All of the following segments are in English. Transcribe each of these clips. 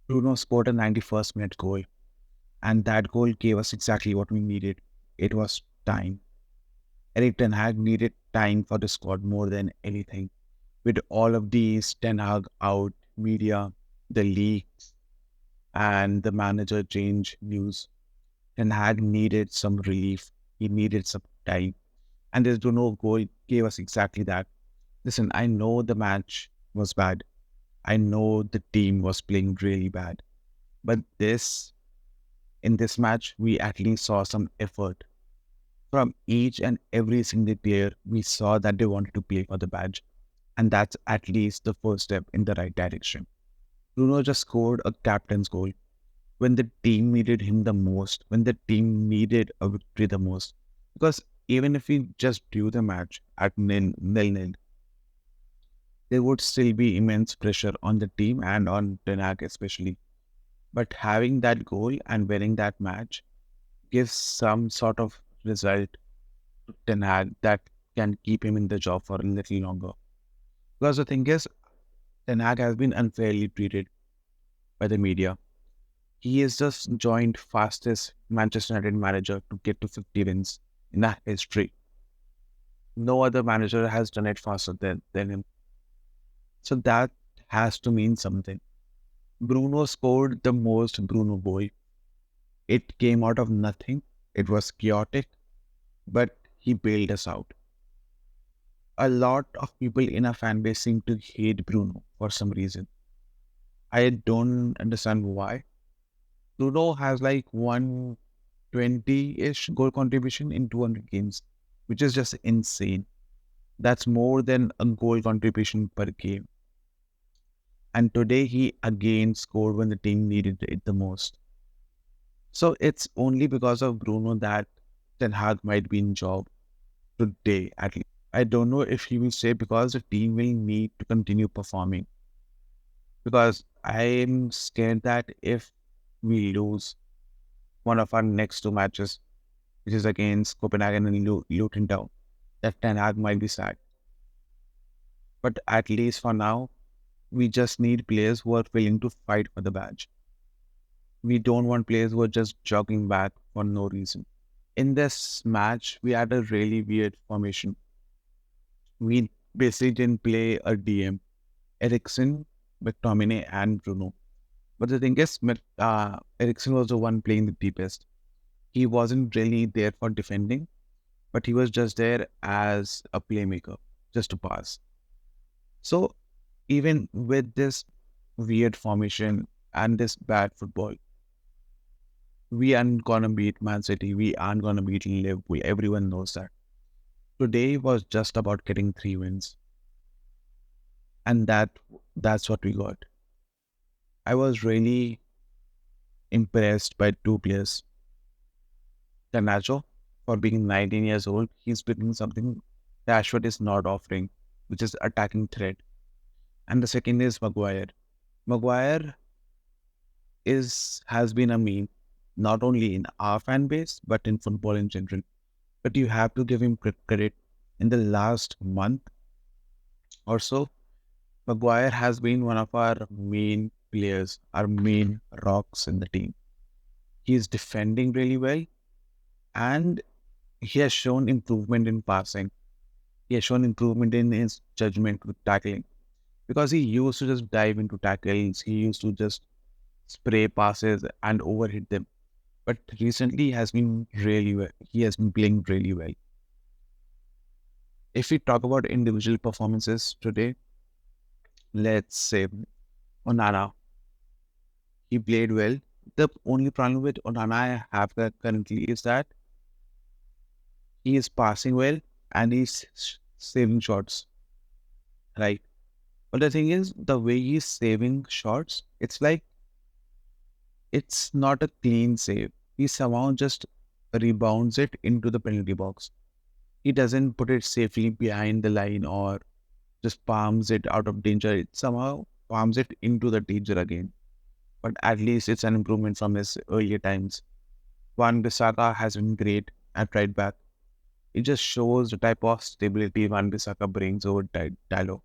Bruno scored a 91st minute goal, and that goal gave us exactly what we needed. It was time. Erik Ten Hag needed time for the squad more than anything. With all of these, Ten Hag out, media, the leaks, and the manager change news, Ten Hag needed some relief. He needed some time. And this Bruno goal gave us exactly that. Listen, I know the match was bad. I know the team was playing really bad. But in this match, we at least saw some effort. From each and every single player, we saw that they wanted to play for the badge. And that's at least the first step in the right direction. Bruno just scored a captain's goal when the team needed him the most, when the team needed a victory the most. Because even if we just drew the match at nil, there would still be immense pressure on the team and on Ten Hag especially. But having that goal and winning that match gives some sort of result to Ten Hag that can keep him in the job for a little longer. Because the thing is, Ten Hag has been unfairly treated by the media. He is just joined fastest Manchester United manager to get to 50 wins in the history. No other manager has done it faster than him. So that has to mean something. Bruno scored the most Bruno goal. It came out of nothing. It was chaotic, but he bailed us out. A lot of people in our fan base seem to hate Bruno for some reason. I don't understand why. Bruno has like 120-ish goal contribution in 200 games, which is just insane. That's more than a goal contribution per game. And today he again scored when the team needed it the most. So it's only because of Bruno that Ten Hag might be in job today at least. I don't know if he will stay because the team will need to continue performing. Because I'm scared that if we lose one of our next two matches, which is against Copenhagen and Luton Town, that Ten Hag might be sad. But at least for now, we just need players who are willing to fight for the badge. We don't want players who are just jogging back for no reason. In this match, we had a really weird formation. We basically didn't play a DM. Ericsson, McTominay, and Bruno. But the thing is, Ericsson was the one playing the deepest. He wasn't really there for defending, but he was just there as a playmaker, just to pass. So even with this weird formation and this bad football, we aren't gonna beat Man City. We aren't gonna beat Liverpool. Everyone knows that. Today was just about getting 3 wins, and that's what we got. I was really impressed by two players. Garnacho, for being 19 years old, he's bringing something Rashford is not offering, which is attacking threat. And the second is Maguire. Maguire has been a meme, not only in our fan base, but in football in general. But you have to give him credit. In the last month or so, Maguire has been one of our main players, our main rocks in the team. He is defending really well, and he has shown improvement in passing. He has shown improvement in his judgment with tackling because he used to just dive into tackles. He used to just spray passes and overhit them. But recently, he has been really well. He has been playing really well. If we talk about individual performances today, let's say Onana, he played well. The only problem with Onana I have currently is that he is passing well and he's saving shots, right? But the thing is, the way he's saving shots, it's like it's not a clean save. He somehow just rebounds it into the penalty box. He doesn't put it safely behind the line or just palms it out of danger. It somehow palms it into the danger again. But at least it's an improvement from his earlier times. Wan Bissaka has been great at right back. It just shows the type of stability Wan Bissaka brings over Diallo.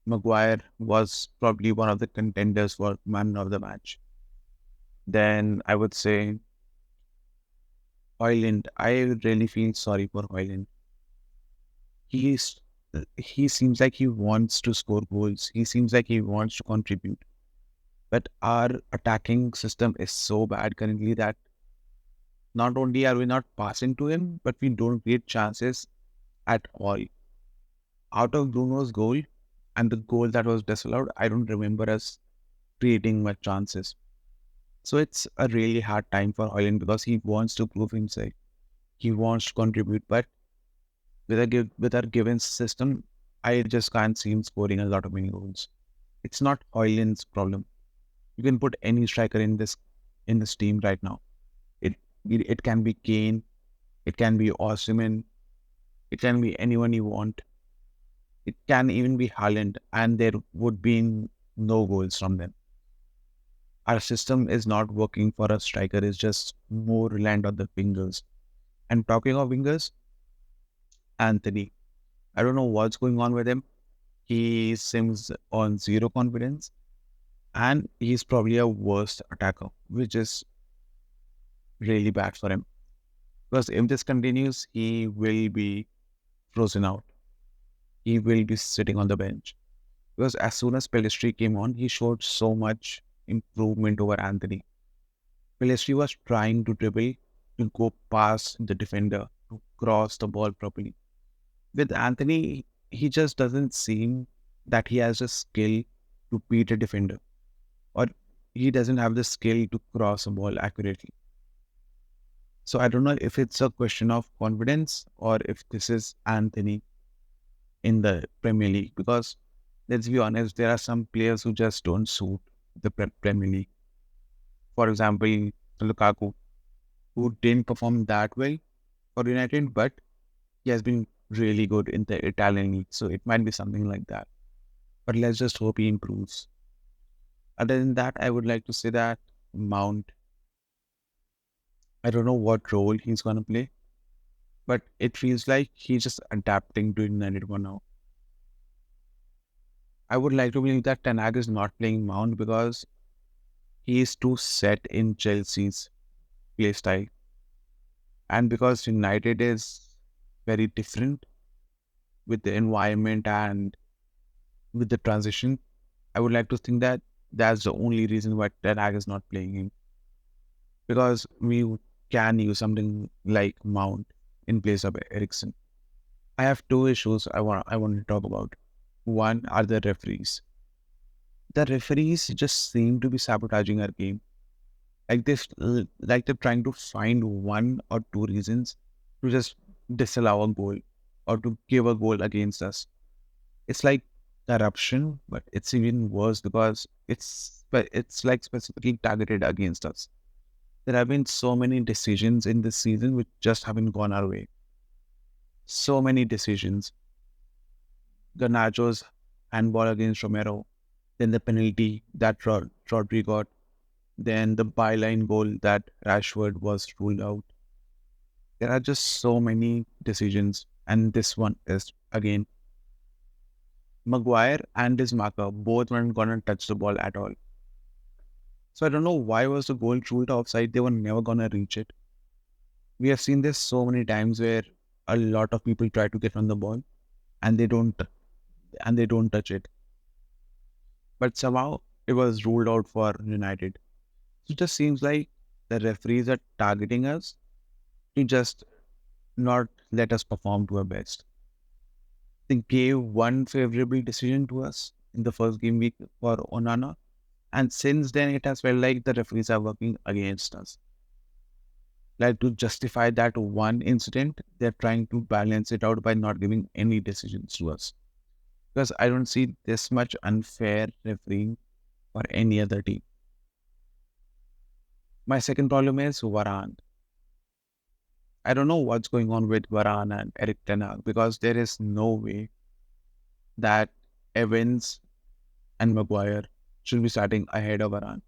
Maguire was probably one of the contenders for man of the match. Then I would say Hoyland. I really feel sorry for Hoyland. He's he seems like he wants to score goals. He seems like he wants to contribute. But our attacking system is so bad currently that not only are we not passing to him, but we don't create chances at all. Out of Bruno's goal and the goal that was disallowed, I don't remember us creating much chances. So it's a really hard time for Hoyland because he wants to prove himself. He wants to contribute, but with our given system, I just can't see him scoring a lot of many goals. It's not Hoyland's problem. You can put any striker in this team right now. It it can be Kane, it can be Osimhen, it can be anyone you want. It can even be Haaland, and there would be no goals from them. Our system is not working for a striker. It's just more reliant on the wingers. And talking of wingers, Anthony. I don't know what's going on with him. He seems on zero confidence, and he's probably a worst attacker, which is really bad for him. Because if this continues, he will be frozen out. He will be sitting on the bench. Because as soon as Pelistri came on, he showed so much improvement over Anthony. Pelistri was trying to dribble, to go past the defender, to cross the ball properly. With Anthony, he just doesn't seem that he has a skill to beat a defender, or he doesn't have the skill to cross a ball accurately. So I don't know if it's a question of confidence or if this is Anthony in the Premier League, because let's be honest, there are some players who just don't suit the Premier League. For example, Lukaku, who didn't perform that well for United, but he has been really good in the Italian league. So it might be something like that. But let's just hope he improves. Other than that, I would like to say that Mount, I don't know what role he's going to play, but it feels like he's just adapting to United for now. I would like to believe that Ten Hag is not playing Mount because he is too set in Chelsea's play style. And because United is very different with the environment and with the transition, I would like to think that that's the only reason why Ten Hag is not playing him. Because we can use something like Mount in place of Ericsson. I have two issues I want to talk about. One are the referees. The referees just seem to be sabotaging our game. Like this, like they're trying to find one or two reasons to just disallow a goal or to give a goal against us. It's like corruption, but it's even worse because it's like specifically targeted against us. There have been so many decisions in this season which just haven't gone our way. So many decisions. Garnacho's handball against Romero, then the penalty that Rodri got, then the byline goal that Rashford was ruled out. There are just so many decisions, and this one is again Maguire and his marker both weren't gonna touch the ball at all. So I don't know why was the goal ruled offside. They were never gonna reach it. We have seen this so many times where a lot of people try to get on the ball and they don't touch it. But somehow it was ruled out for United. So it just seems like the referees are targeting us to just not let us perform to our best. They gave one favorable decision to us in the first game week for Onana, and since then it has felt like the referees are working against us. Like to justify that one incident, they're trying to balance it out by not giving any decisions to us. Because I don't see this much unfair refereeing for any other team. My second problem is Varane. I don't know what's going on with Varane and Erik Ten Hag because there is no way that Evans and Maguire should be starting ahead of Varane.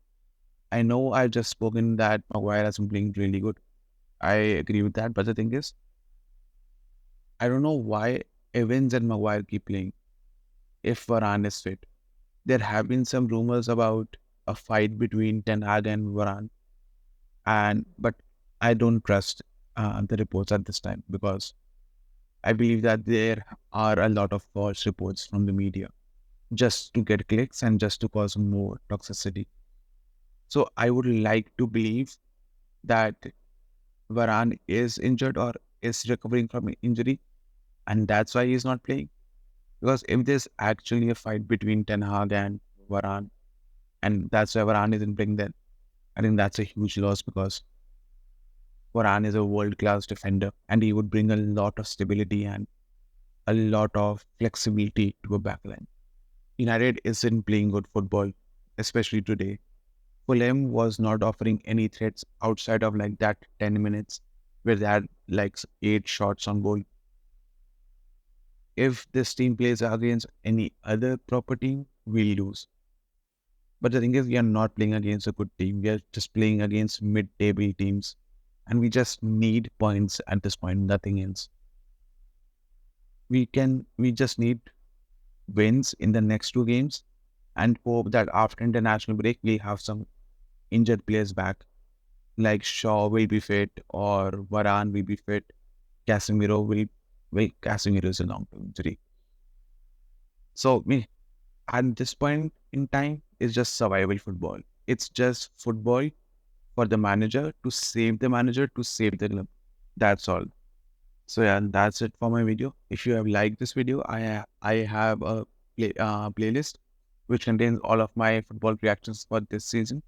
I know I've just spoken that Maguire has been playing really good. I agree with that, but the thing is, I don't know why Evans and Maguire keep playing. if Varane is fit. There have been some rumors about a fight between Ten Hag and Varane, but I don't trust the reports at this time because I believe that there are a lot of false reports from the media just to get clicks and just to cause more toxicity. So I would like to believe that Varane is injured or is recovering from injury, and that's why he's not playing. Because if there's actually a fight between Ten Hag and Varane, and that's why Varane isn't playing, then I think that's a huge loss because Varane is a world-class defender, and he would bring a lot of stability and a lot of flexibility to a backline. United isn't playing good football, especially today. Fulham was not offering any threats outside of like that 10 minutes where they had like 8 shots on goal. If this team plays against any other proper team, we'll lose. But the thing is, we are not playing against a good team. We are just playing against mid-table teams. And we just need points at this point, nothing else. We just need wins in the next 2 games and hope that after international break, we have some injured players back. Like Shaw will be fit or Varane will be fit. Casemiro will, well, Casemiro is a long-term injury. So, at this point in time, it's just survival football. It's just football for the manager to save the club. That's all. So yeah, that's it for my video. If you have liked this video, I have a playlist which contains all of my football reactions for this season,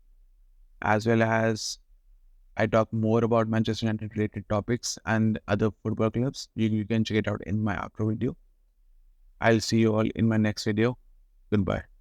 as well as I talk more about Manchester United related topics and other football clubs. You can check it out in my outro video. I'll see you all in my next video. Goodbye.